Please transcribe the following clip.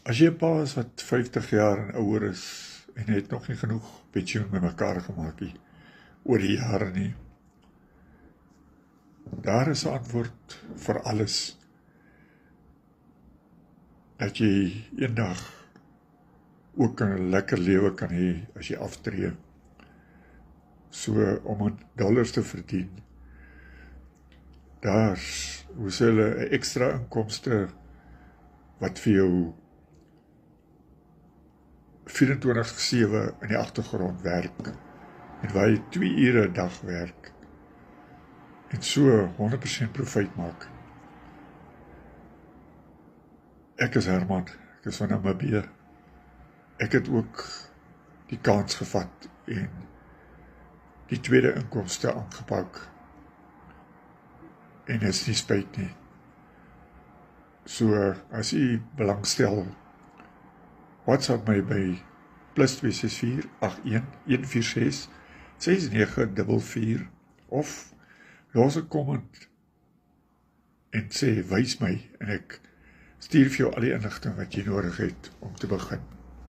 As jy 'n pa is wat 50 jaar en ouer is en het nog nie genoeg pensioen met mekaar gemaak nie, oor die jare nie, daar is 'n antwoord vir alles, dat jy eendag ook 'n lekker lewe kan hê as jy aftree. So om $1 te verdien, daar's, hoe sê hulle, 'n ekstra inkomste wat vir jou 24/7 in die agtergrond werk, en waar jy 2 ure 'n dag werk, en so 100% profijt maak. Ek is Herman, ek is van Namibië. Ek het ook die kans gevat en die tweede inkomste aangepak, en is nie spyt nie. So, as u belangstel, WhatsApp my by +264 81 146 6944, of los 'n comment en sê, wys my, en ek stuur vir jou al die inligting wat jy nodig het om te begin.